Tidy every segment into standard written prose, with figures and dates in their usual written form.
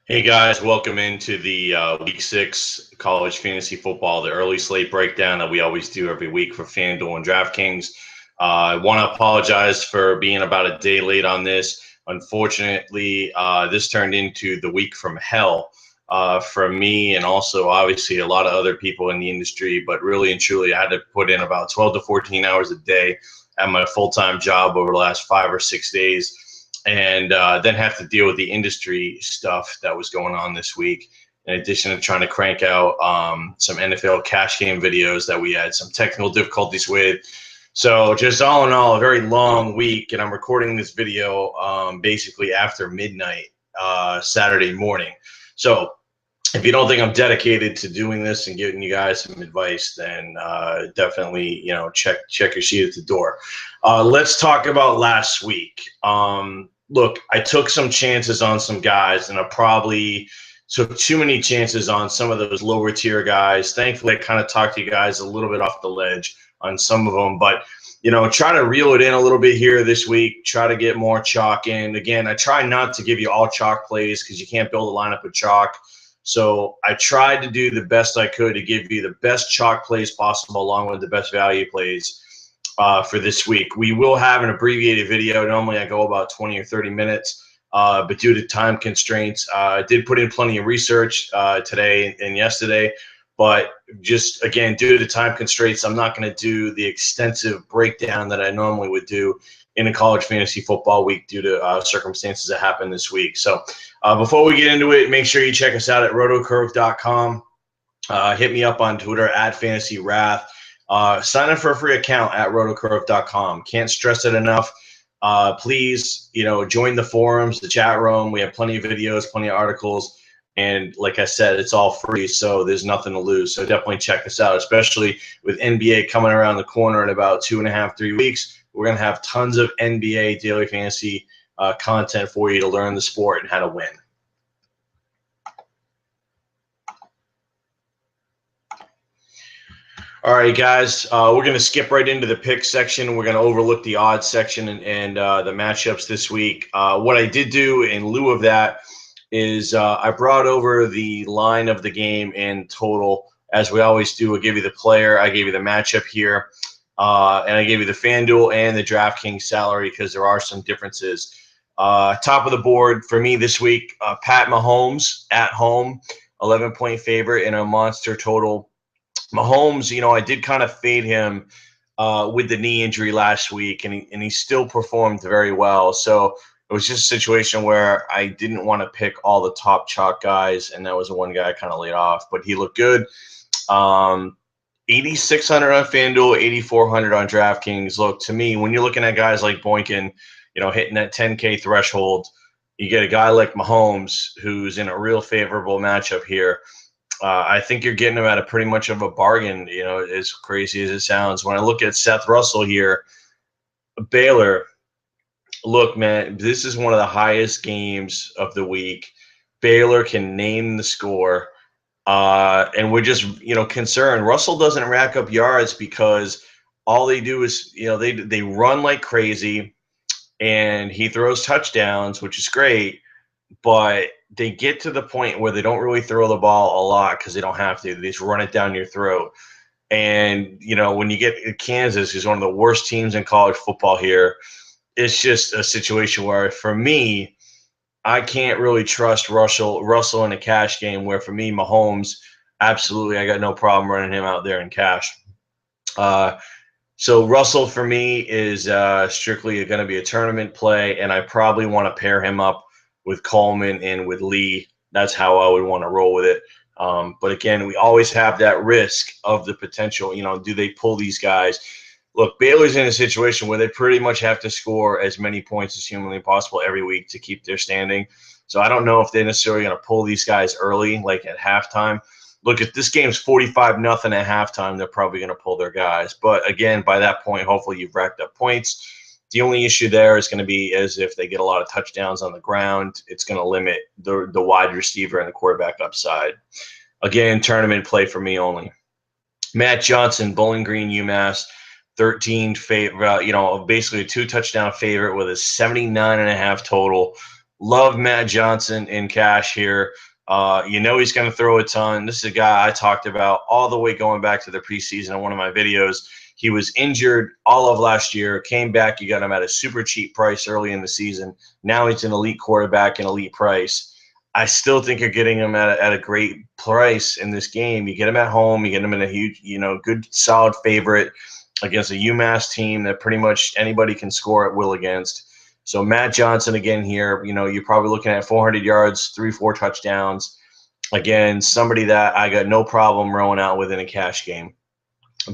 Hey guys, welcome into the Week 6 college fantasy football, the early slate breakdown that we always do every week for FanDuel and DraftKings. I want to apologize for being about a day late on this. Unfortunately, this turned into the week from hell for me and also obviously a lot of other people in the industry. But really and truly, I had to put in about 12 to 14 hours a day at my full-time job over the last 5 or 6 days, and then have to deal with the industry stuff that was going on this week. In addition to trying to crank out some NFL cash game videos that we had some technical difficulties with. So just all in all, a very long week, and I'm recording this video basically after midnight Saturday morning. So if you don't think I'm dedicated to doing this and giving you guys some advice, then definitely, check your seat at the door. Let's talk about last week. Look, I took some chances on some guys, and I probably took too many chances on some of those lower tier guys. Thankfully, I kind of talked you guys a little bit off the ledge on some of them, but try to reel it in a little bit here this week. Try to get more chalk in. Again, I try not to give you all chalk plays because you can't build a lineup with chalk. So I tried to do the best I could to give you the best chalk plays possible along with the best value plays for this week. We will have an abbreviated video. Normally I go about 20 or 30 minutes, but due to time constraints, I did put in plenty of research today and yesterday. But just, again, due to time constraints, I'm not going to do the extensive breakdown that I normally would do in a college fantasy football week due to circumstances that happened this week. So before we get into it, make sure you check us out at rotocurve.com. Hit me up on Twitter at FantasyRath. Sign up for a free account at rotocurve.com. Can't stress it enough. Please, join the forums, the chat room. We have plenty of videos, plenty of articles. And like I said, it's all free, so there's nothing to lose. So definitely check us out, especially with NBA coming around the corner in about 2.5, 3 weeks. We're going to have tons of NBA daily fantasy content for you to learn the sport and how to win. All right, guys, we're going to skip right into the pick section. We're going to overlook the odds section and the matchups this week. What I did do in lieu of that is I brought over the line of the game in total. As we always do, I give you the player, I gave you the matchup here, and I gave you the FanDuel and the DraftKings salary because there are some differences. Top of the board for me this week, Pat Mahomes at home, 11-point favorite in a monster total. Mahomes, I did kind of fade him with the knee injury last week, and he still performed very well. So it was just a situation where I didn't want to pick all the top chalk guys, and that was the one guy I kind of laid off. But he looked good. 8,600 on FanDuel, 8,400 on DraftKings. Look, to me, when you're looking at guys like Boykin, hitting that 10K threshold, you get a guy like Mahomes who's in a real favorable matchup here. I think you're getting him at a pretty much of a bargain, as crazy as it sounds. When I look at Seth Russell here, Baylor, look, man, this is one of the highest games of the week. Baylor can name the score. And we're just, concerned. Russell doesn't rack up yards because all they do is, they run like crazy, and he throws touchdowns, which is great. But they get to the point where they don't really throw the ball a lot because they don't have to. They just run it down your throat. And, when you get Kansas, who's one of the worst teams in college football here, it's just a situation where, for me, I can't really trust Russell in a cash game, where for me, Mahomes, absolutely, I got no problem running him out there in cash. So Russell, for me, is strictly going to be a tournament play, and I probably want to pair him up with Coleman and with Lee. That's how I would want to roll with it. But again, we always have that risk of the potential, do they pull these guys? Look, Baylor's in a situation where they pretty much have to score as many points as humanly possible every week to keep their standing. So I don't know if they're necessarily going to pull these guys early, like at halftime. Look, if this game's 45-0 at halftime, they're probably going to pull their guys. But again, by that point, hopefully you've racked up points. The only issue there is going to be as if they get a lot of touchdowns on the ground, it's going to limit the wide receiver and the quarterback upside. Again, tournament play for me only. Matt Johnson, Bowling Green, UMass, 13 favorite, basically a 2-touchdown favorite with a 79.5 total. Love Matt Johnson in cash here. He's going to throw a ton. This is a guy I talked about all the way going back to the preseason in one of my videos. He was injured all of last year, came back. You got him at a super cheap price early in the season. Now he's an elite quarterback, an elite price. I still think you're getting him at a great price in this game. You get him at home. You get him in a huge, good, solid favorite against a UMass team that pretty much anybody can score at will against. So Matt Johnson again here, you're probably looking at 400 yards, 3-4 touchdowns. Again, somebody that I got no problem rolling out with in a cash game.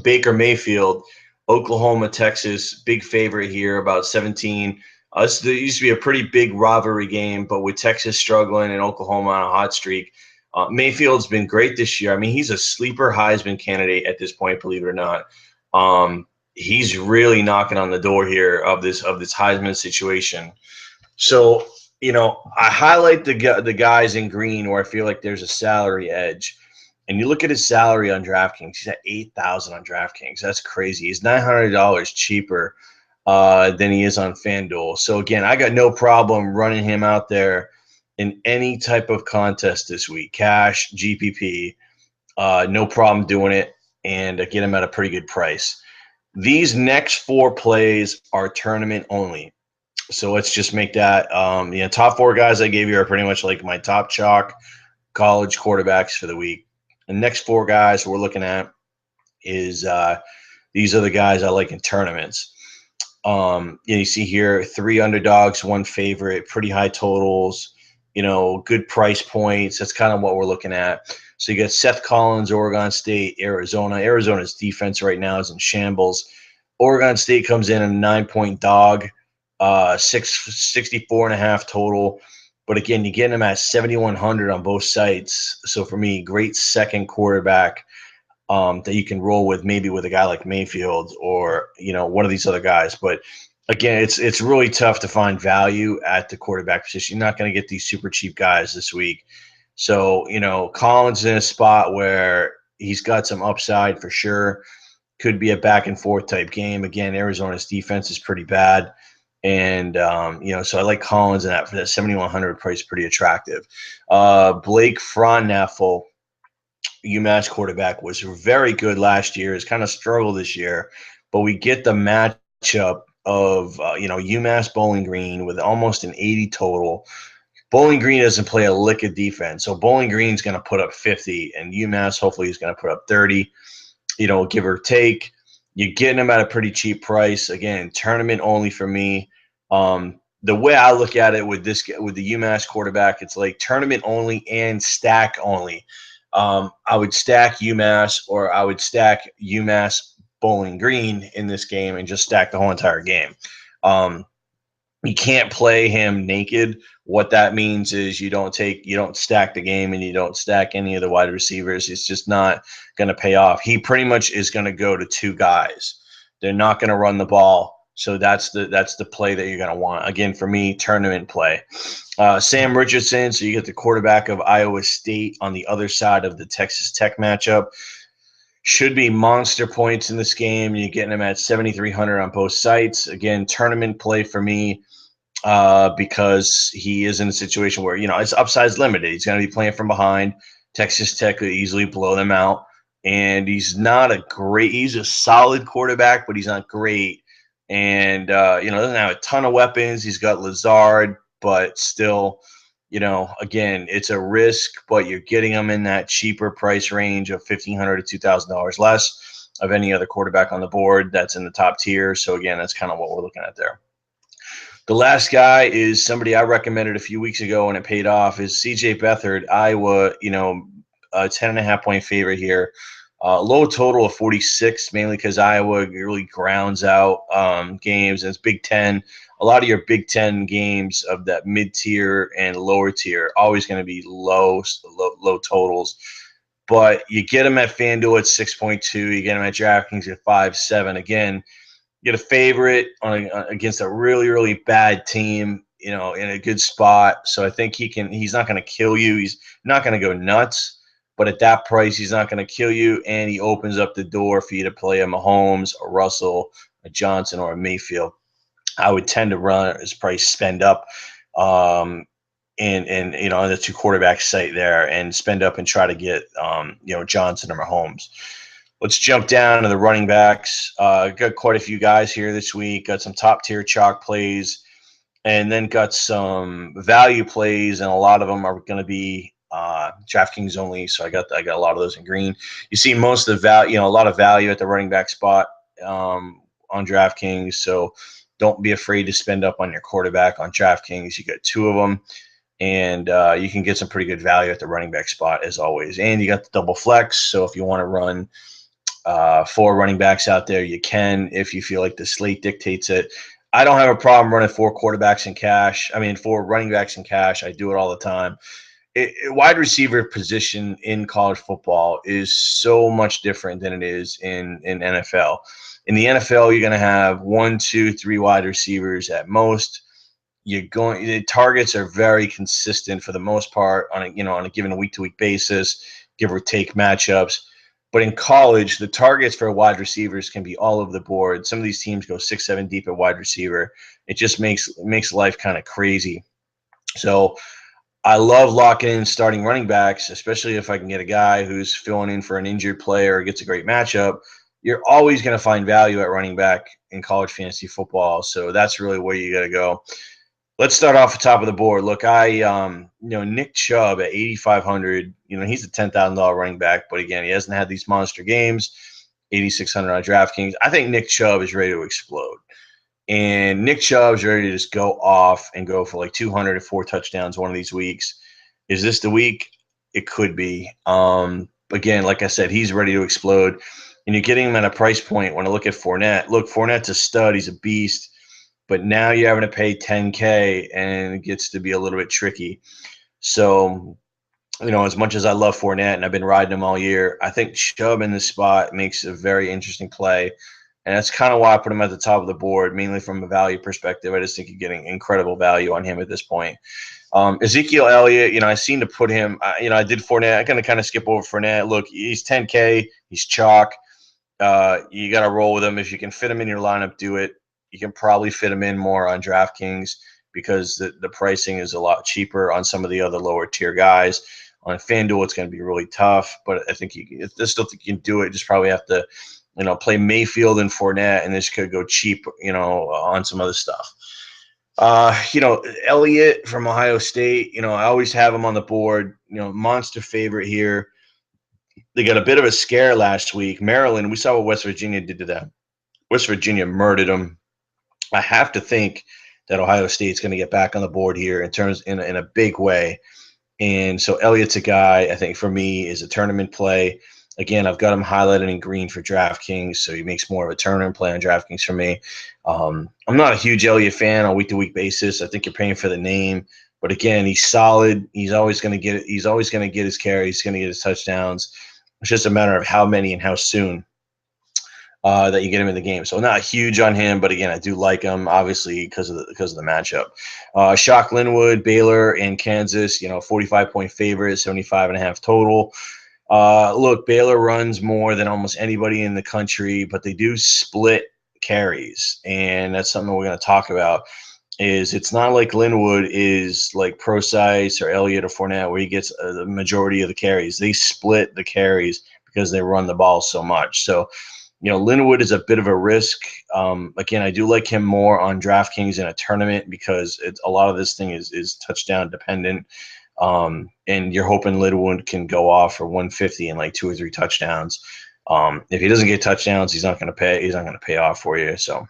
Baker Mayfield, Oklahoma, Texas, big favorite here, about 17. There used to be a pretty big rivalry game, but with Texas struggling and Oklahoma on a hot streak, Mayfield's been great this year. I mean, he's a sleeper Heisman candidate at this point, believe it or not. He's really knocking on the door here of this Heisman situation. So, I highlight the guys in green where I feel like there's a salary edge. And you look at his salary on DraftKings, he's at $8,000 on DraftKings. That's crazy. He's $900 cheaper than he is on FanDuel. So, again, I got no problem running him out there in any type of contest this week. Cash, GPP, no problem doing it, and get him at a pretty good price. These next 4 plays are tournament only. So let's just make that top 4 guys I gave you are pretty much like my top chalk college quarterbacks for the week. The next 4 guys we're looking at is these are the guys I like in tournaments. You see here 3 underdogs, 1 favorite, pretty high totals, good price points. That's kind of what we're looking at. So you got Seth Collins, Oregon State, Arizona. Arizona's defense right now is in shambles. Oregon State comes in a 9-point dog, 64.5 total. But again, you get them at 7,100 on both sites. So for me, great second quarterback that you can roll with, maybe with a guy like Mayfield or one of these other guys. But again, it's really tough to find value at the quarterback position. You're not going to get these super cheap guys this week. So Collins in a spot where he's got some upside for sure. Could be a back and forth type game. Again, Arizona's defense is pretty bad. And, so I like Collins in that for that 7,100 price, pretty attractive. Blake Frontneffel, UMass quarterback, was very good last year. Has kind of struggled this year. But we get the matchup of, UMass Bowling Green with almost an 80 total. Bowling Green doesn't play a lick of defense. So Bowling Green's going to put up 50, and UMass hopefully is going to put up 30, give or take. You're getting them at a pretty cheap price. Again, tournament only for me. The way I look at it with the UMass quarterback, it's like tournament only and stack only. I would stack UMass, or I would stack UMass Bowling Green in this game and just stack the whole entire game. You can't play him naked. What that means is you don't stack the game and you don't stack any of the wide receivers. It's just not going to pay off. He pretty much is going to go to 2 guys. They're not going to run the ball. So that's the play that you're going to want. Again, for me, tournament play. Sam Richardson, so you get the quarterback of Iowa State on the other side of the Texas Tech matchup. Should be monster points in this game. You're getting him at 7,300 on both sites. Again, tournament play for me. Because he is in a situation where, it's upside's limited. He's going to be playing from behind. Texas Tech could easily blow them out. And he's a solid quarterback, but he's not great. And, doesn't have a ton of weapons. He's got Lazard, but still, again, it's a risk, but you're getting him in that cheaper price range of $1,500 to $2,000 less of any other quarterback on the board that's in the top tier. So, again, that's kind of what we're looking at there. The last guy is somebody I recommended a few weeks ago and it paid off, is C.J. Beathard, Iowa, a 10.5-point favorite here. Low total of 46, mainly because Iowa really grounds out games. And it's Big Ten. A lot of your Big Ten games of that mid-tier and lower tier are always going to be low totals. But you get them at FanDuel at 6.2. You get them at DraftKings at 5.7. Again, get a favorite against a really, really bad team, in a good spot. So I think he's not going to kill you. He's not going to go nuts, but at that price, he's not going to kill you. And he opens up the door for you to play a Mahomes, a Russell, a Johnson, or a Mayfield. I would tend to run his price spend up. and on the 2 quarterback site there and spend up and try to get Johnson or Mahomes. Let's jump down to the running backs. Got quite a few guys here this week. Got some top tier chalk plays, and then got some value plays, and a lot of them are going to be DraftKings only. So I got a lot of those in green. You see most of the value, a lot of value at the running back spot on DraftKings. So don't be afraid to spend up on your quarterback on DraftKings. You got 2 of them. And you can get some pretty good value at the running back spot as always. And you got the double flex. So if you want to run 4 running backs out there, you can if you feel like the slate dictates it. I don't have a problem running 4 quarterbacks in cash. 4 running backs in cash. I do it all the time. Wide receiver position in college football is so much different than it is in NFL. In the NFL, you're going to have 1, 2, 3 wide receivers at most. The targets are very consistent for the most part on a given week-to-week basis, give or take matchups. But in college, the targets for wide receivers can be all over the board. Some of these teams go 6, 7 deep at wide receiver. It just makes life kind of crazy. So I love locking in starting running backs, especially if I can get a guy who's filling in for an injured player or gets a great matchup. You're always going to find value at running back in college fantasy football. So that's really where you got to go. Let's start off the top of the board. Look, Nick Chubb at 8,500. He's a $10,000 running back, but again, he hasn't had these monster games. 8,600 on DraftKings. I think Nick Chubb is ready to explode, and Nick Chubb is ready to just go off and go for like 200 and 4 touchdowns one of these weeks. Is this the week? It could be. Again, like I said, he's ready to explode, and you're getting him at a price point. When I look at Fournette, Fournette's a stud. He's a beast. But now you're having to pay $10K, and it gets to be a little bit tricky. So, as much as I love Fournette and I've been riding him all year, I think Chubb in this spot makes a very interesting play. And that's kind of why I put him at the top of the board, mainly from a value perspective. I just think you're getting incredible value on him at this point. Ezekiel Elliott, I seem to put him, I did Fournette. I'm going to kind of skip over Fournette. Look, he's 10K. He's chalk. You got to roll with him. If you can fit him in your lineup, do it. You can probably fit them in more on DraftKings because the pricing is a lot cheaper on some of the other lower tier guys. On FanDuel, it's going to be really tough, but I think I still think you can do it. Just probably have to, play Mayfield and Fournette, and this could go cheap, on some other stuff. Elliott from Ohio State, I always have him on the board, monster favorite here. They got a bit of a scare last week. Maryland, we saw what West Virginia did to them. West Virginia murdered them. I have to think that Ohio State's going to get back on the board here in a big way. And so Elliott's a guy, I think, for me, is a tournament play. Again, I've got him highlighted in green for DraftKings, so he makes more of a tournament play on DraftKings for me. I'm not a huge Elliott fan on a week-to-week basis. I think you're paying for the name. But again, he's solid. He's always going to get it. He's always going to get his carries. He's going to get his touchdowns. It's just a matter of how many and how soon that you get him in the game. So not huge on him, but again, I do like him, obviously, because of the matchup. Shock Linwood, Baylor, and Kansas, 45-point favorite, 75.5 total. Look, Baylor runs more than almost anybody in the country, but they do split carries, and that's something we're going to talk about. It's not like Linwood is like Procise or Elliott or Fournette where he gets the majority of the carries. They split the carries because they run the ball so much. So, Linwood is a bit of a risk. Again, I do like him more on DraftKings in a tournament because a lot of this thing is touchdown dependent. And you're hoping Linwood can go off for 150 and like 2 or 3 touchdowns. If he doesn't get touchdowns, he's not going to pay off for you. So,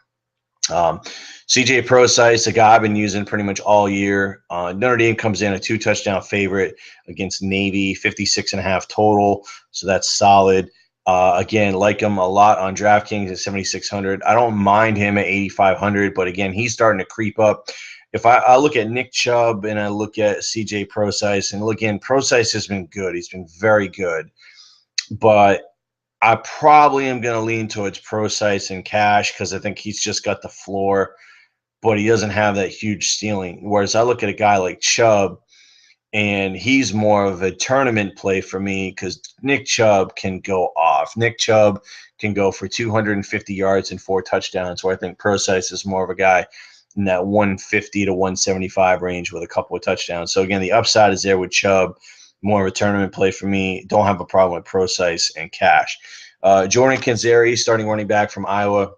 CJ Procise, a guy I've been using pretty much all year. Notre Dame comes in a 2-touchdown favorite against Navy, 56.5 total. So that's solid. Again, like him a lot on DraftKings at 7,600. I don't mind him at 8,500, but again, he's starting to creep up. If I look at Nick Chubb and I look at CJ Procise, and again, Procise has been good. He's been very good. But I probably am going to lean towards Procise and cash because I think he's just got the floor, but he doesn't have that huge ceiling. Whereas I look at a guy like Chubb, and he's more of a tournament play for me because Nick Chubb can go off. Nick Chubb can go for 250 yards and 4 touchdowns, where I think Procise is more of a guy in that 150 to 175 range with a couple of touchdowns. So again, the upside is there with Chubb. More of a tournament play for me. Don't have a problem with Procise and cash. Jordan Canzeri, starting running back from Iowa.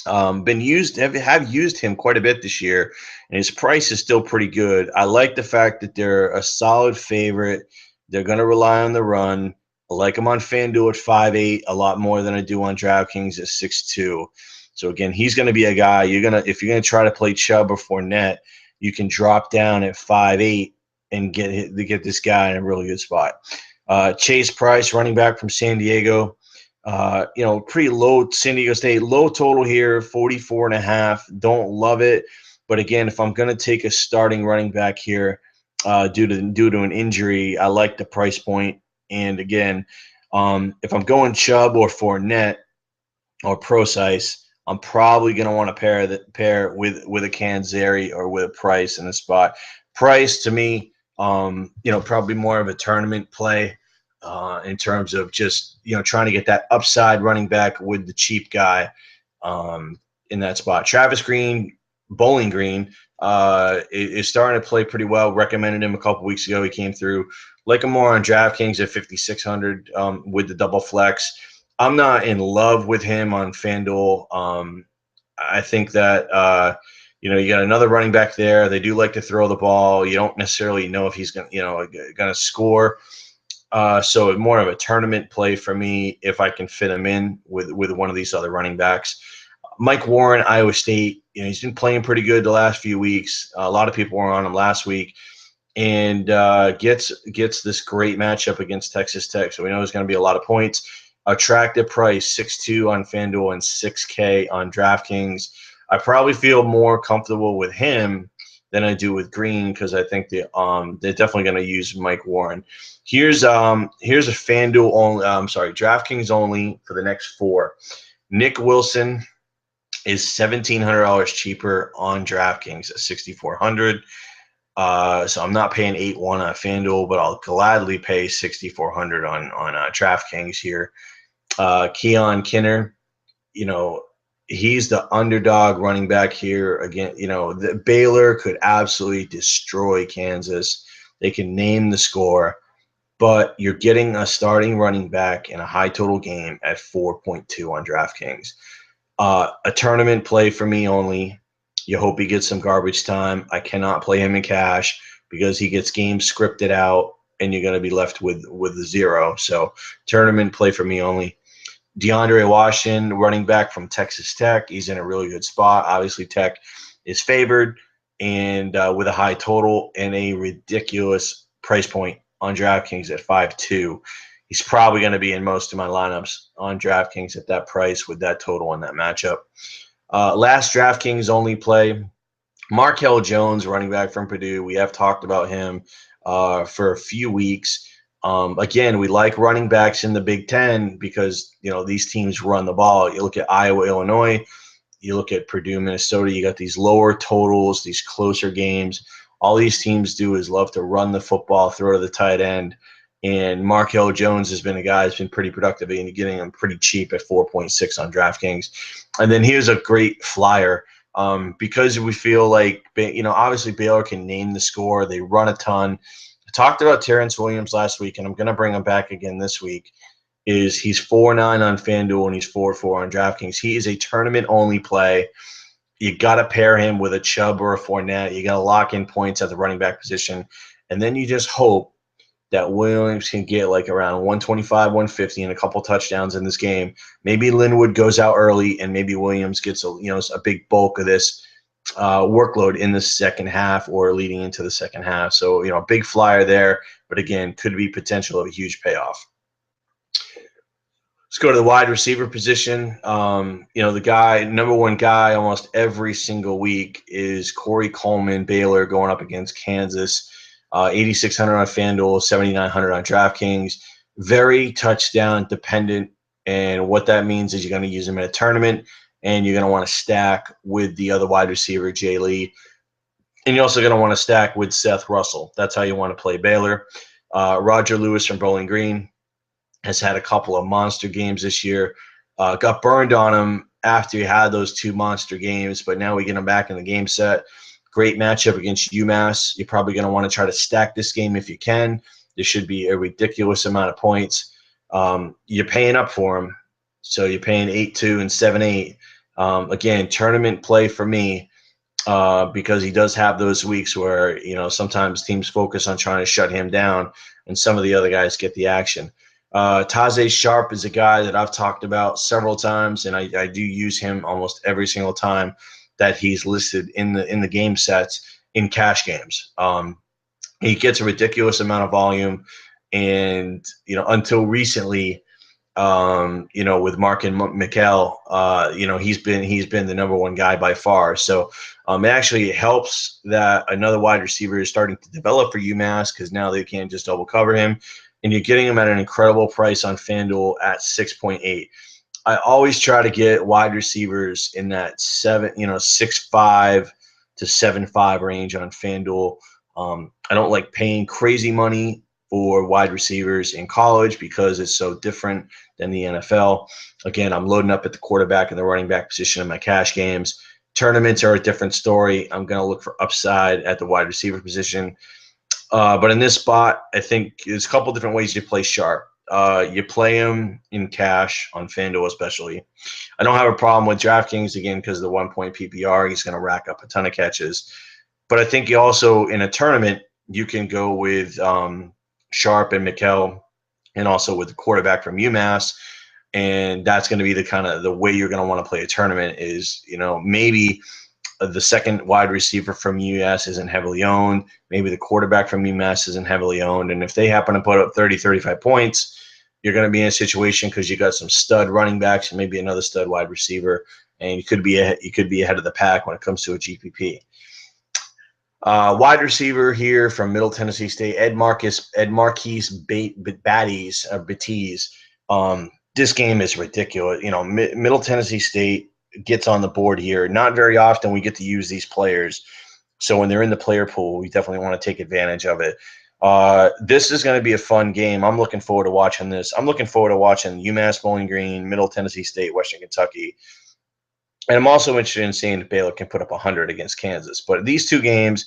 Have used him quite a bit this year, and his price is still pretty good. I like the fact that they're a solid favorite. They're going to rely on the run. I like him on FanDuel at 5'8", a lot more than I do on DraftKings at 6'2". So again, he's going to be a guy if you're gonna try to play Chubb or Fournette, you can drop down at 5'8" and get this guy in a really good spot. Chase Price, running back from San Diego. Pretty low San Diego State, low total here, 44.5. Don't love it. But again, if I'm going to take a starting running back here due to an injury, I like the price point. And again, if I'm going Chubb or Fournette or Procise, I'm probably going to want to pair with a Canzeri or with a Price in the spot. Price to me, probably more of a tournament play. In terms of just, trying to get that upside running back with the cheap guy in that spot. Travis Green, Bowling Green, is starting to play pretty well. Recommended him a couple weeks ago. He came through. Like him more on DraftKings at 5,600 with the double flex. I'm not in love with him on FanDuel. I think that you got another running back there. They do like to throw the ball. You don't necessarily know if he's going to score. So more of a tournament play for me if I can fit him in with one of these other running backs. Mike Warren, Iowa State, he's been playing pretty good the last few weeks. A lot of people were on him last week, and gets this great matchup against Texas Tech. So we know there's going to be a lot of points. Attractive price, 6.2 on FanDuel and 6K on DraftKings. I probably feel more comfortable with him than I do with Green because I think they're definitely going to use Mike Warren. Here's a FanDuel only. DraftKings only for the next 4. Nick Wilson is $1,700 cheaper on DraftKings at $6,400. So I'm not paying 8.1 on FanDuel, but I'll gladly pay $6,400 on DraftKings here. Keon Kinner, he's the underdog running back here. Again, the Baylor could absolutely destroy Kansas. They can name the score, but you're getting a starting running back in a high total game at 4.2 on DraftKings. A tournament play for me only. You hope he gets some garbage time. I cannot play him in cash because he gets games scripted out, and you're going to be left with a 0. So tournament play for me only. DeAndre Washington, running back from Texas Tech. He's in a really good spot. Obviously, Tech is favored, and with a high total and a ridiculous price point on DraftKings at 5.2. He's probably going to be in most of my lineups on DraftKings at that price with that total and that matchup. Last DraftKings only play, Markel Jones, running back from Purdue. We have talked about him for a few weeks. Again, we like running backs in the Big Ten because, these teams run the ball. You look at Iowa, Illinois, you look at Purdue, Minnesota, you got these lower totals, these closer games. All these teams do is love to run the football, throw to the tight end. And Markel Jones has been a guy who's been pretty productive, and you're getting him pretty cheap at 4.6 on DraftKings. And then here's a great flyer. Because we feel like, obviously Baylor can name the score. They run a ton. I talked about Terrence Williams last week, and I'm going to bring him back again this week. He's 4.9 on FanDuel and he's 4.4 on DraftKings. He is a tournament-only play. You got to pair him with a Chubb or a Fournette. You got to lock in points at the running back position, and then you just hope that Williams can get like around 125, 150 and a couple touchdowns in this game. Maybe Linwood goes out early, and maybe Williams gets a big bulk of this workload in the second half or leading into the second half. So, a big flyer there, but again, could be potential of a huge payoff. Let's go to the wide receiver position. The number one guy almost every single week is Corey Coleman, Baylor, going up against Kansas. 8,600 on FanDuel, 7,900 on DraftKings. Very touchdown dependent, and what that means is you're going to use him in a tournament, and you're going to want to stack with the other wide receiver, Jay Lee, and you're also going to want to stack with Seth Russell. That's how you want to play Baylor. Roger Lewis from Bowling Green has had a couple of monster games this year. Got burned on him after he had those 2 monster games, but now we get him back in the game set. Great matchup against UMass. You're probably going to want to try to stack this game if you can. There should be a ridiculous amount of points. You're paying up for him, so you're paying 8-2 and 7-8. Again, tournament play for me because he does have those weeks where, sometimes teams focus on trying to shut him down and some of the other guys get the action. Taze Sharp is a guy that I've talked about several times, and I do use him almost every single time that he's listed in the game sets in cash games. He gets a ridiculous amount of volume, and until recently, with Mark and Mikkel, he's been the number one guy by far. So it actually helps that another wide receiver is starting to develop for UMass, because now they can't just double cover him, and you're getting him at an incredible price on FanDuel at 6.8. I always try to get wide receivers in that 6.5 to 7.5 range on FanDuel. I don't like paying crazy money for wide receivers in college because it's so different than the NFL. Again, I'm loading up at the quarterback and the running back position in my cash games. Tournaments are a different story. I'm going to look for upside at the wide receiver position. But in this spot, I think there's a couple different ways you play Sharp. You play him in cash on FanDuel especially. I don't have a problem with DraftKings, again, because of the 1-point PPR. He's going to rack up a ton of catches. But I think you also, in a tournament, you can go with Sharp and Mikkel, and also with the quarterback from UMass. And that's going to be the kind of the way you're going to want to play a tournament is, maybe the second wide receiver from UMass isn't heavily owned. Maybe the quarterback from UMass isn't heavily owned. And if they happen to put up 30, 35 points, you're going to be in a situation because you got some stud running backs and maybe another stud wide receiver, and you could be ahead of the pack when it comes to a GPP. Wide receiver here from Middle Tennessee State, Ed Marquise Batties. This game is ridiculous. Middle Tennessee State gets on the board here. Not very often we get to use these players. So when they're in the player pool, we definitely want to take advantage of it. This is going to be a fun game. I'm looking forward to watching this. I'm looking forward to watching UMass Bowling Green, Middle Tennessee State, Western Kentucky. And I'm also interested in seeing if Baylor can put up 100 against Kansas. But these two games,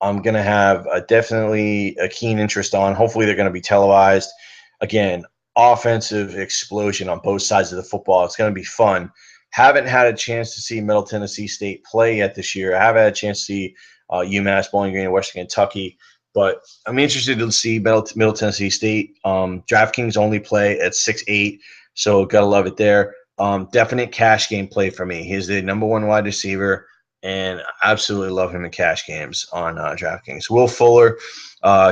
I'm going to have definitely a keen interest on. Hopefully they're going to be televised. Again, offensive explosion on both sides of the football. It's going to be fun. Haven't had a chance to see Middle Tennessee State play yet this year. I haven't had a chance to see UMass, Bowling Green, and Western Kentucky. But I'm interested to see Middle Tennessee State. DraftKings only play at 6.8, so got to love it there. Definite cash game play for me. He's the number one wide receiver, and I absolutely love him in cash games on DraftKings. Will Fuller,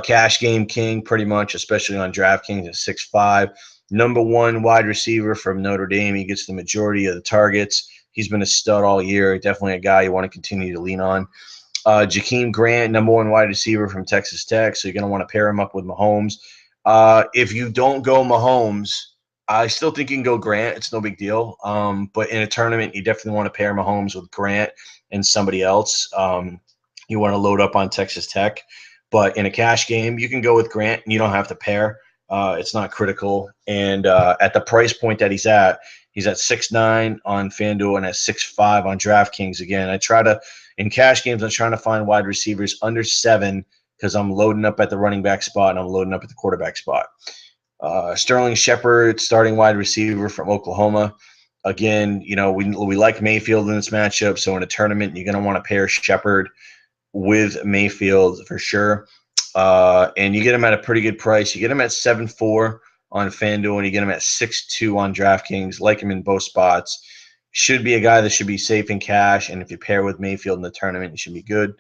cash game king pretty much, especially on DraftKings at 6.5. Number one wide receiver from Notre Dame. He gets the majority of the targets. He's been a stud all year. Definitely a guy you want to continue to lean on. Jakeem Grant, number one wide receiver from Texas Tech. So you're going to want to pair him up with Mahomes. If you don't go Mahomes, I still think you can go Grant. It's no big deal. But in a tournament, you definitely want to pair Mahomes with Grant and somebody else. You want to load up on Texas Tech. But in a cash game, you can go with Grant, and you don't have to pair. It's not critical. And at the price point that he's at 6.9 on FanDuel and at 6.5 on DraftKings. Again, in cash games, I'm trying to find wide receivers under 7 because I'm loading up at the running back spot and I'm loading up at the quarterback spot. Sterling Shepard, starting wide receiver from Oklahoma. Again, we like Mayfield in this matchup. So in a tournament, you're going to want to pair Shepard with Mayfield for sure. And you get him at a pretty good price. You get him at 7.4 on FanDuel, and you get him at 6.2 on DraftKings. Like him in both spots. Should be a guy that should be safe in cash, and if you pair with Mayfield in the tournament, you should be good.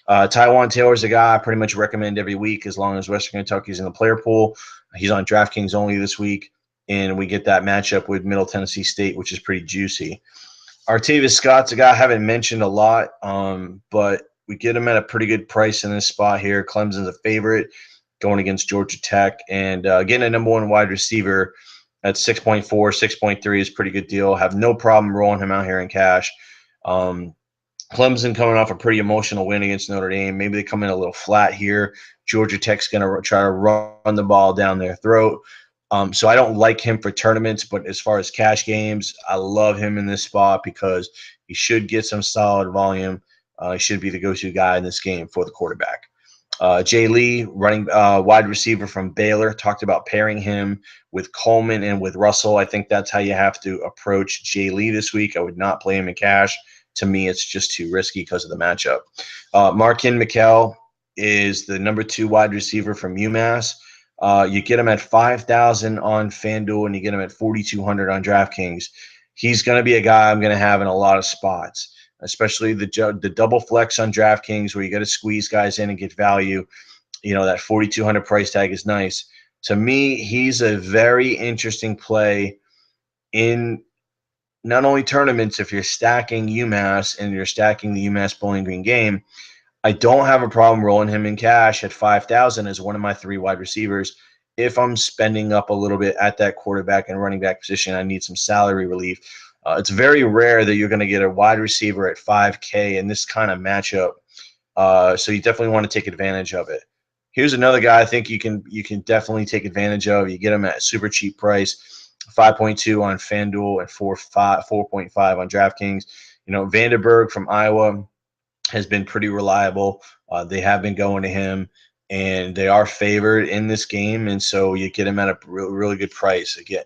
Tywan Taylor's a guy I pretty much recommend every week as long as Western Kentucky's in the player pool. He's on DraftKings only this week, and we get that matchup with Middle Tennessee State, which is pretty juicy. Artavis Scott's a guy I haven't mentioned a lot, but we get him at a pretty good price in this spot here. Clemson's a favorite going against Georgia Tech. And getting a number one wide receiver at 6.4, 6.3 is a pretty good deal. Have no problem rolling him out here in cash. Clemson coming off a pretty emotional win against Notre Dame. Maybe they come in a little flat here. Georgia Tech's going to try to run the ball down their throat. So I don't like him for tournaments, but as far as cash games, I love him in this spot because he should get some solid volume. He should be the go-to guy in this game for the quarterback. Jay Lee, running wide receiver from Baylor, talked about pairing him with Coleman and with Russell. I think that's how you have to approach Jay Lee this week. I would not play him in cash. To me, it's just too risky because of the matchup. Markin McKell is the number 2 wide receiver from UMass. You get him at 5,000 on FanDuel and you get him at 4,200 on DraftKings. He's going to be a guy I'm going to have in a lot of spots, especially the double flex on DraftKings where you got to squeeze guys in and get value. You know, that 4,200 price tag is nice. To me, he's a very interesting play in not only tournaments, if you're stacking UMass and you're stacking the UMass Bowling Green game. I don't have a problem rolling him in cash at 5,000 as one of my 3 wide receivers. If I'm spending up a little bit at that quarterback and running back position, I need some salary relief. It's very rare that you're going to get a wide receiver at 5K in this kind of matchup. So you definitely want to take advantage of it. Here's another guy I think you can definitely take advantage of. You get him at a super cheap price, 5.2 on FanDuel and 4.5 on DraftKings. You know, Vandenberg from Iowa has been pretty reliable. They have been going to him, and they are favored in this game, and so you get him at a really good price. Again,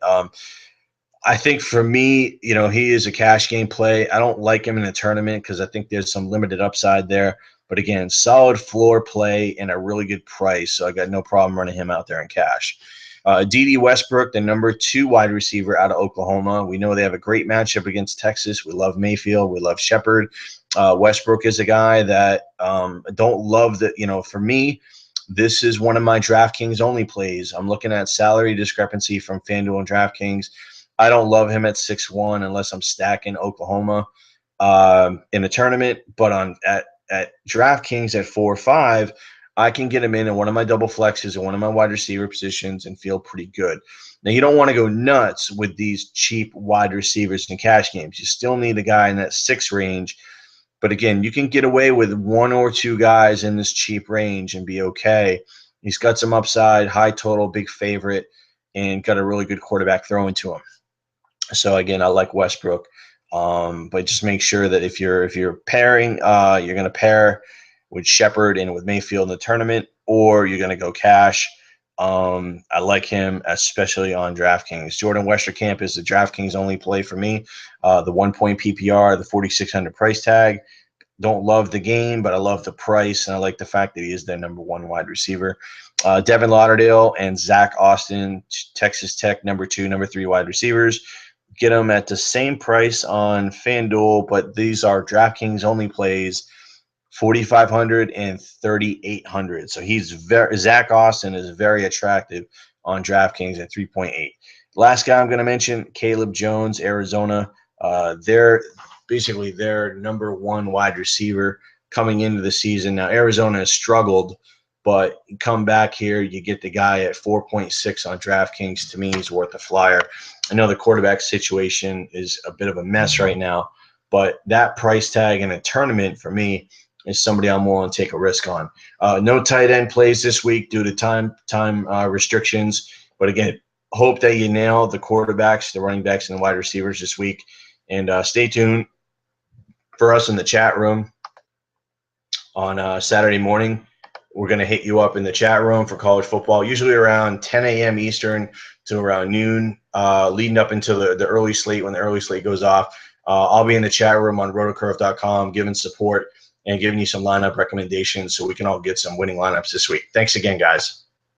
I think for me, you know, he is a cash game play. I don't like him in a tournament because I think there's some limited upside there. But again, solid floor play and a really good price, so I got no problem running him out there in cash. D.D. Westbrook, the number 2 wide receiver out of Oklahoma. We know they have a great matchup against Texas. We love Mayfield. We love Shepard. Westbrook is a guy that don't love that. You know, for me, this is one of my DraftKings only plays. I'm looking at salary discrepancy from FanDuel and DraftKings. I don't love him at 6'1" unless I'm stacking Oklahoma in a tournament. But at DraftKings at 4.5, I can get him in one of my double flexes and one of my wide receiver positions and feel pretty good. Now, you don't want to go nuts with these cheap wide receivers in cash games. You still need a guy in that 6 range. But again, you can get away with 1 or 2 guys in this cheap range and be okay. He's got some upside, high total, big favorite, and got a really good quarterback throwing to him. So again, I like Westbrook. But just make sure that if you're pairing, you're going to pair with Shepard and with Mayfield in the tournament, or you're going to go cash. I like him, especially on DraftKings. Jordan Westerkamp is the DraftKings only play for me. The 1-point PPR, the 4,600 price tag. Don't love the game, but I love the price, and I like the fact that he is their number 1 wide receiver. Devin Lauderdale and Zach Austin, Texas Tech number 2, number 3 wide receivers. Get them at the same price on FanDuel, but these are DraftKings only plays, 4,500 and 3,800. So Zach Austin is very attractive on DraftKings at 3.8. Last guy I'm going to mention, Caleb Jones, Arizona. They're basically their number 1 wide receiver coming into the season. Now, Arizona has struggled, but you come back here, you get the guy at 4.6 on DraftKings. To me, he's worth a flyer. I know the quarterback situation is a bit of a mess right now, but that price tag in a tournament for me is somebody I'm willing to take a risk on. No tight end plays this week due to time restrictions. But again, hope that you nail the quarterbacks, the running backs, and the wide receivers this week. And stay tuned for us in the chat room on Saturday morning. We're going to hit you up in the chat room for college football, usually around 10 a.m. Eastern to around noon, leading up into the early slate when the early slate goes off. I'll be in the chat room on rotocurve.com giving support and giving you some lineup recommendations so we can all get some winning lineups this week. Thanks again, guys.